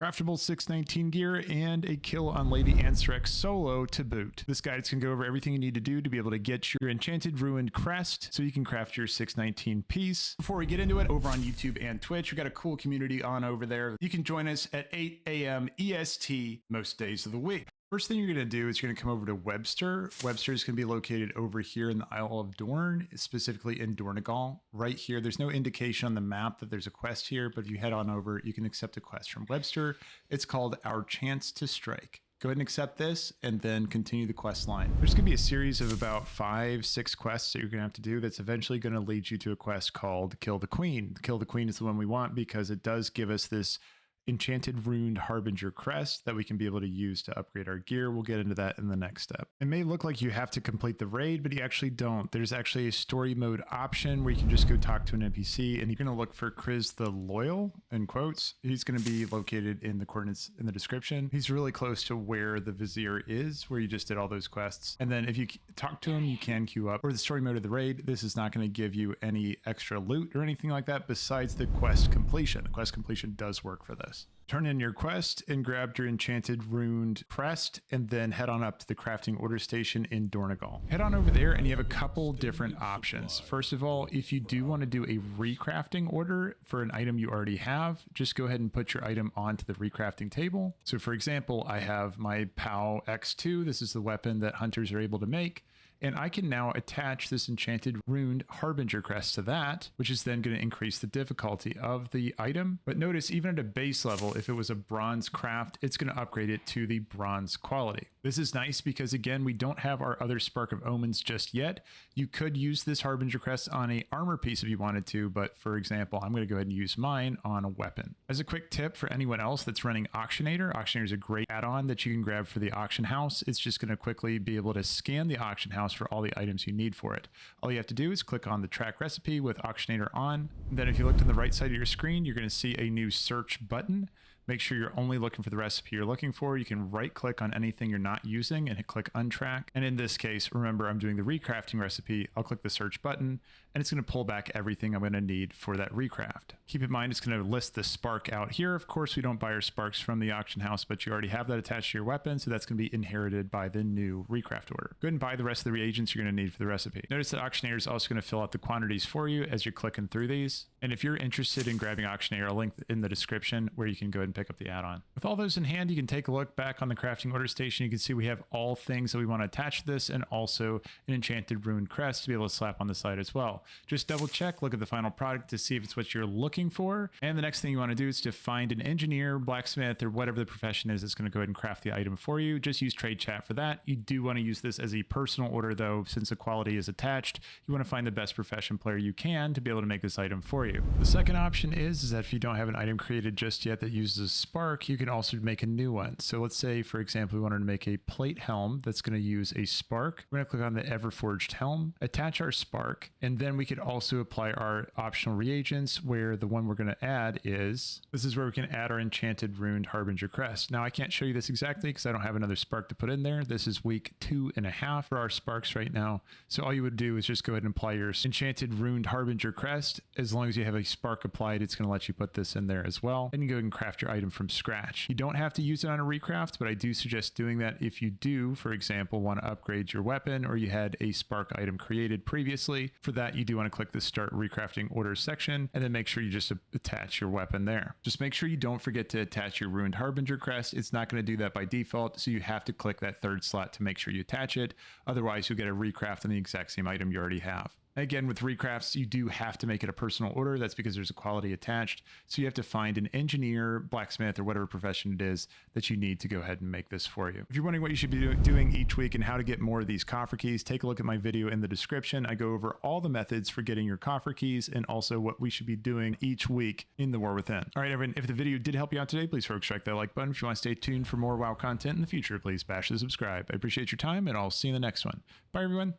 craftable 619 gear, and a kill on Lady Ansrex solo to boot. This guide's gonna go over everything you need to do to be able to get your enchanted ruined crest so you can craft your 619 piece. Before we get into it, over on YouTube and Twitch, we got a cool community on over there. You can join us at 8 a.m. EST most days of the week. First thing you're going to do is you're going to come over to Webster. Webster is going to be located over here in the Isle of Dorn, specifically in Dornegal. Right here, there's no indication on the map that there's a quest here, but if you head on over, you can accept a quest from Webster. It's called Our Chance to Strike. Go ahead and accept this and then continue the quest line. There's going to be a series of about 5-6 quests that you're going to have to do that's eventually going to lead you to a quest called Kill the Queen. Kill the Queen is the one we want because it does give us this enchanted ruined harbinger crest that we can be able to use to upgrade our gear. We'll get into that in the next step. It may look like you have to complete the raid, but you actually don't. There's actually a story mode option where you can just go talk to an NPC, and you're going to look for Chris the Loyal, in quotes. He's going to be located in the coordinates in the description. He's really close to where the Vizier is, where you just did all those quests. And then if you talk to him, you can queue up. For the story mode of the raid, this is not going to give you any extra loot or anything like that besides the quest completion. The quest completion does work for this. Turn in your quest and grab your enchanted ruined crest, and then head on up to the crafting order station in Dornegal. Head on over there and you have a couple different options. First of all, if you do want to do a recrafting order for an item you already have, just go ahead and put your item onto the recrafting table. So for example, I have my POW X2. This is the weapon that hunters are able to make. And I can now attach this enchanted ruined harbinger crest to that, which is then going to increase the difficulty of the item. But notice, even at a base level, if it was a bronze craft, it's going to upgrade it to the bronze quality. This is nice because, again, we don't have our other Spark of Omens just yet. You could use this harbinger crest on a armor piece if you wanted to, but for example, I'm going to go ahead and use mine on a weapon. As a quick tip for anyone else that's running Auctionator, Auctionator is a great add-on that you can grab for the auction house. It's just going to quickly be able to scan the auction house for all the items you need for it. All you have to do is click on the track recipe with Auctionator on. Then if you look to the right side of your screen, you're going to see a new search button. Make sure you're only looking for the recipe you're looking for. You can right click on anything you're not using and hit click untrack. And in this case, remember I'm doing the recrafting recipe. I'll click the search button and it's going to pull back everything I'm going to need for that recraft. Keep in mind, it's going to list the spark out here. Of course, we don't buy our sparks from the auction house, but you already have that attached to your weapon. So that's going to be inherited by the new recraft order. Go ahead and buy the rest of the reagents you're going to need for the recipe. Notice that Auctionator is also going to fill out the quantities for you as you're clicking through these. And if you're interested in grabbing Auctionator, I'll link in the description where you can go ahead and pick up the add-on. With all those in hand, you can take a look back on the crafting order station. You can see we have all things that we want to attach to this and also an enchanted ruined crest to be able to slap on the side as well. Just double check, look at the final product to see if it's what you're looking for. And the next thing you want to do is to find an engineer, blacksmith, or whatever the profession is that's going to go ahead and craft the item for you. Just use trade chat for that. You do want to use this as a personal order though, since the quality is attached. You want to find the best profession player you can to be able to make this item for you. The second option is that if you don't have an item created just yet that uses Spark, you can also make a new one. So let's say, for example, we wanted to make a plate helm that's going to use a Spark. We're going to click on the Everforged helm, attach our Spark, and then we could also apply our optional reagents, where the one we're going to add is, this is where we can add our enchanted ruined harbinger crest. Now I can't show you this exactly because I don't have another Spark to put in there. This is week 2.5 for our Sparks right now. So all you would do is just go ahead and apply your enchanted ruined harbinger crest. As long as you have a Spark applied, it's going to let you put this in there as well. And you go ahead and craft your item from scratch. You don't have to use it on a recraft, but I do suggest doing that if you do, for example, want to upgrade your weapon or you had a Spark item created previously. For that, you do want to click the Start Recrafting Orders section and then make sure you just attach your weapon there. Just make sure you don't forget to attach your Ruined Harbinger crest. It's not going to do that by default, so you have to click that third slot to make sure you attach it. Otherwise, you'll get a recraft on the exact same item you already have. Again, with recrafts, you do have to make it a personal order. That's because there's a quality attached. So you have to find an engineer, blacksmith, or whatever profession it is that you need to go ahead and make this for you. If you're wondering what you should be doing each week and how to get more of these coffer keys, take a look at my video in the description. I go over all the methods for getting your coffer keys and also what we should be doing each week in the War Within. All right, everyone, if the video did help you out today, please strike that like button. If you want to stay tuned for more WoW content in the future, please bash the subscribe. I appreciate your time, and I'll see you in the next one. Bye, everyone.